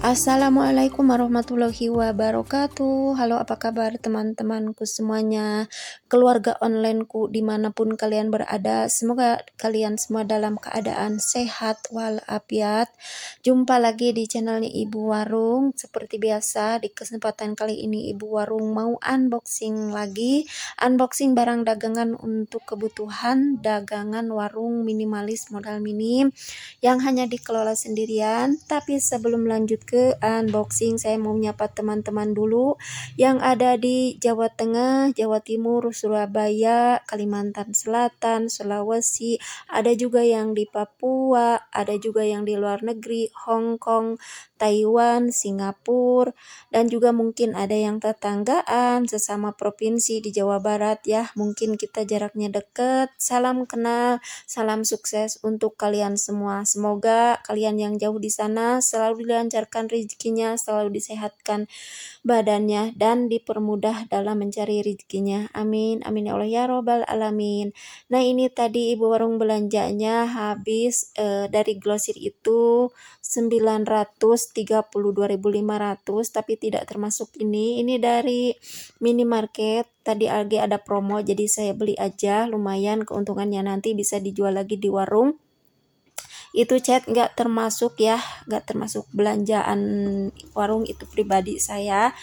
Assalamualaikum warahmatullahi wabarakatuh. Halo, apa kabar teman-temanku semuanya, keluarga onlineku dimanapun kalian berada. Semoga kalian semua dalam keadaan sehat walafiat. Jumpa lagi di channelnya Ibu Warung. Seperti biasa, di kesempatan kali ini Ibu Warung mau unboxing lagi. Unboxing barang dagangan untuk kebutuhan dagangan warung minimalis modal minim yang hanya dikelola sendirian. Tapi sebelum lanjut ke unboxing, saya mau menyapa teman-teman dulu yang ada di Jawa Tengah, Jawa Timur, Surabaya, Kalimantan Selatan, Sulawesi, ada juga yang di Papua, ada juga yang di luar negeri, Hong Kong, Taiwan, Singapura, dan juga mungkin ada yang tetanggaan sesama provinsi di Jawa Barat ya. Mungkin kita jaraknya dekat. Salam kenal, salam sukses untuk kalian semua. Semoga kalian yang jauh di sana selalu dilancarkan rezekinya, selalu disehatkan badannya, dan dipermudah dalam mencari rezekinya. Amin, amin ya Allah ya robbal alamin. Nah, ini tadi Ibu Warung belanjanya habis dari grosir itu 932.500, tapi tidak termasuk ini dari minimarket. Tadi lagi ada promo, jadi saya beli aja, lumayan keuntungannya, nanti bisa dijual lagi di warung. Itu chat nggak termasuk ya, nggak termasuk belanjaan warung, itu pribadi saya.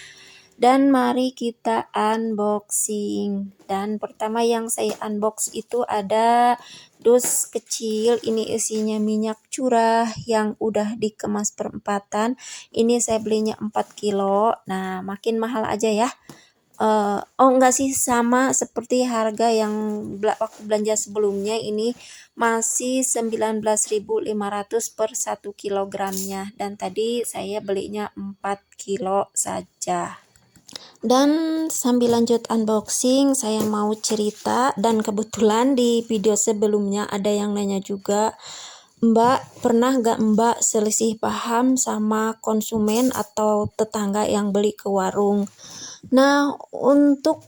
Dan mari kita unboxing. Dan pertama yang saya unbox itu ada dus kecil. Ini isinya minyak curah yang udah dikemas perempatan. Ini saya belinya 4 kilo. Nah, makin mahal aja ya. Oh enggak sih, sama seperti harga yang waktu belanja sebelumnya. Ini masih 19.500 per 1 kilogramnya, dan tadi saya belinya 4 kilo saja. Dan sambil lanjut unboxing, saya mau cerita, dan kebetulan di video sebelumnya ada yang nanya juga, Mbak, pernah gak Mbak selisih paham sama konsumen atau tetangga yang beli ke warung? Nah, untuk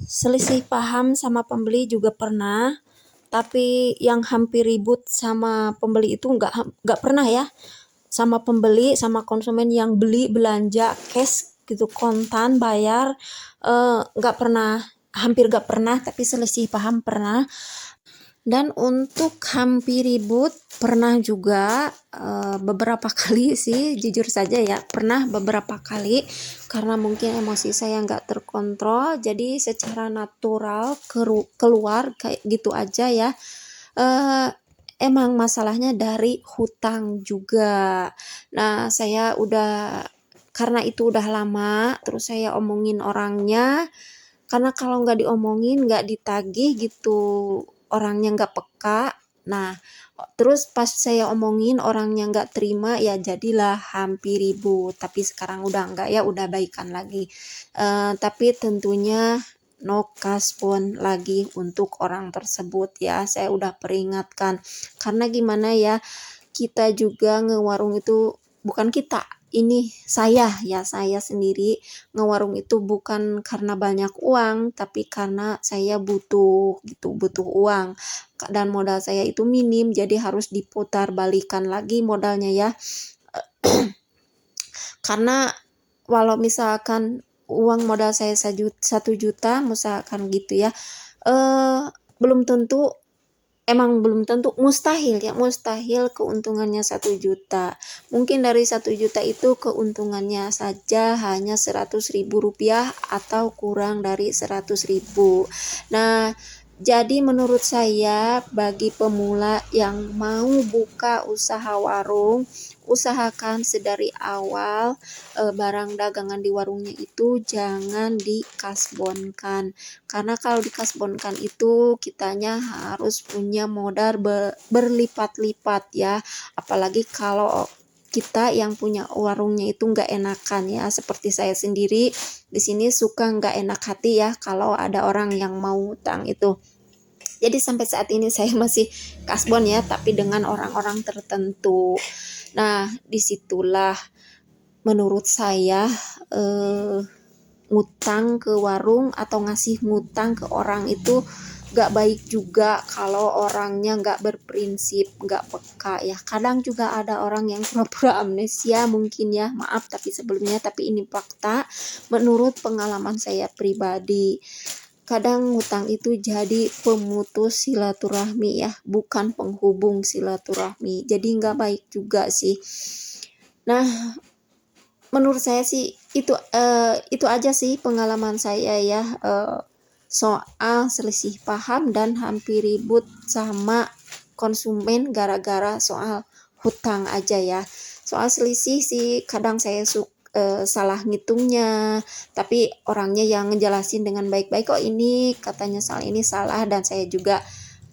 selisih paham sama pembeli juga pernah, tapi yang hampir ribut sama pembeli itu nggak pernah ya. Sama pembeli, sama konsumen yang beli belanja cash gitu, kontan bayar, nggak pernah, hampir nggak pernah, tapi selisih paham pernah. Dan untuk hampir ribut pernah juga, beberapa kali sih, jujur saja ya, pernah beberapa kali, karena mungkin emosi saya nggak terkontrol, jadi secara natural keluar kayak gitu aja ya. Emang masalahnya dari hutang juga. Nah, saya udah, karena itu udah lama, terus saya omongin orangnya, karena kalau nggak diomongin, nggak ditagih gitu, orangnya nggak peka. Nah, terus pas saya omongin orangnya nggak terima, ya jadilah hampir ribut. Tapi sekarang udah nggak ya, udah baikan lagi. Tapi tentunya no kasbon lagi untuk orang tersebut ya. Saya udah peringatkan. Karena gimana ya, kita juga ngewarung itu, bukan kita, ini saya sendiri ngewarung itu bukan karena banyak uang, tapi karena saya butuh gitu, butuh uang, dan modal saya itu minim, jadi harus diputar balikan lagi modalnya ya. Karena walau misalkan uang modal saya 1 juta misalkan gitu ya, belum tentu, emang belum tentu, mustahil keuntungannya 1 juta. Mungkin dari 1 juta itu keuntungannya saja hanya 100.000 rupiah atau kurang dari 100.000. Nah, jadi menurut saya, bagi pemula yang mau buka usaha warung, usahakan sedari awal barang dagangan di warungnya itu jangan dikasbonkan. Karena kalau dikasbonkan itu kitanya harus punya modal berlipat-lipat ya. Apalagi kalau kita yang punya warungnya itu nggak enakan ya. Seperti saya sendiri di sini suka nggak enak hati ya kalau ada orang yang mau utang itu. Jadi sampai saat ini saya masih kasbon ya, tapi dengan orang-orang tertentu. Nah, disitulah menurut saya ngutang ke warung atau ngasih ngutang ke orang itu gak baik juga kalau orangnya gak berprinsip, gak peka ya. Kadang juga ada orang yang pura-pura amnesia mungkin ya, maaf tapi sebelumnya, tapi ini fakta menurut pengalaman saya pribadi. Kadang hutang itu jadi pemutus silaturahmi ya, bukan penghubung silaturahmi. Jadi nggak baik juga sih. Nah, menurut saya sih itu aja sih pengalaman saya ya, soal selisih paham dan hampir ribut sama konsumen gara-gara soal hutang aja ya. Soal selisih sih kadang saya salah ngitungnya, tapi orangnya yang ngejelasin dengan baik-baik, kok ini katanya salah, ini salah, dan saya juga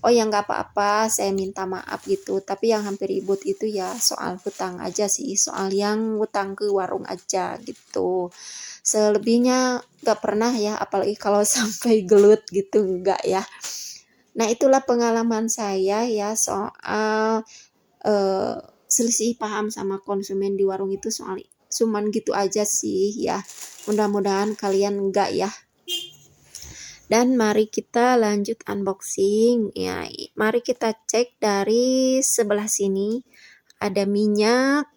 oh ya nggak apa-apa, saya minta maaf gitu. Tapi yang hampir ribut itu ya soal hutang aja sih, soal yang hutang ke warung aja gitu. Selebihnya nggak pernah ya, apalagi kalau sampai gelut gitu nggak ya. Nah itulah pengalaman saya ya soal selisih paham sama konsumen di warung itu, soal cuman gitu aja sih ya. Mudah-mudahan kalian enggak ya. Dan mari kita lanjut unboxing ya. Mari kita cek dari sebelah sini ada minyak,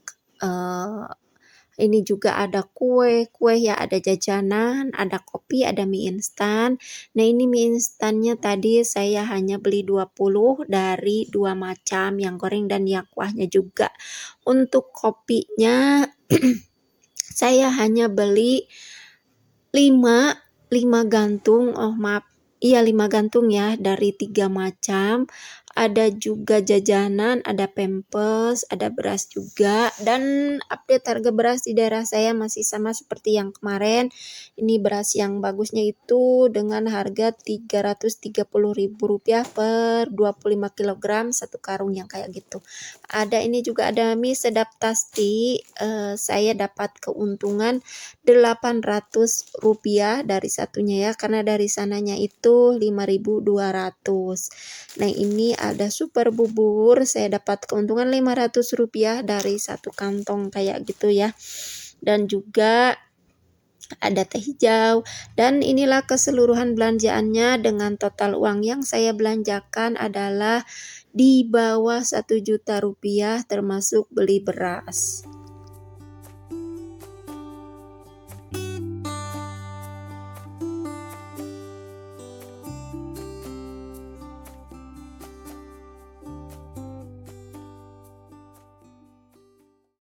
ini juga ada kue ya, ada jajanan, ada kopi, ada mie instan. Nah ini mie instannya tadi saya hanya beli 20 dari 2 macam, yang goreng dan yang kuahnya juga. Untuk kopinya saya hanya beli 5 gantung, oh maaf, iya 5 gantung ya, dari 3 macam. Ada juga jajanan, ada Pampers, ada beras juga. Dan update harga beras di daerah saya masih sama seperti yang kemarin. Ini beras yang bagusnya itu dengan harga Rp330.000 per 25 kg satu karung yang kayak gitu. Ada ini juga, ada mie sedap tasti, saya dapat keuntungan Rp800 dari satunya ya, karena dari sananya itu 5.200. Nah ini ada super bubur, saya dapat keuntungan Rp500 dari satu kantong kayak gitu ya. Dan juga ada teh hijau. Dan inilah keseluruhan belanjaannya dengan total uang yang saya belanjakan adalah di bawah Rp1 juta termasuk beli beras.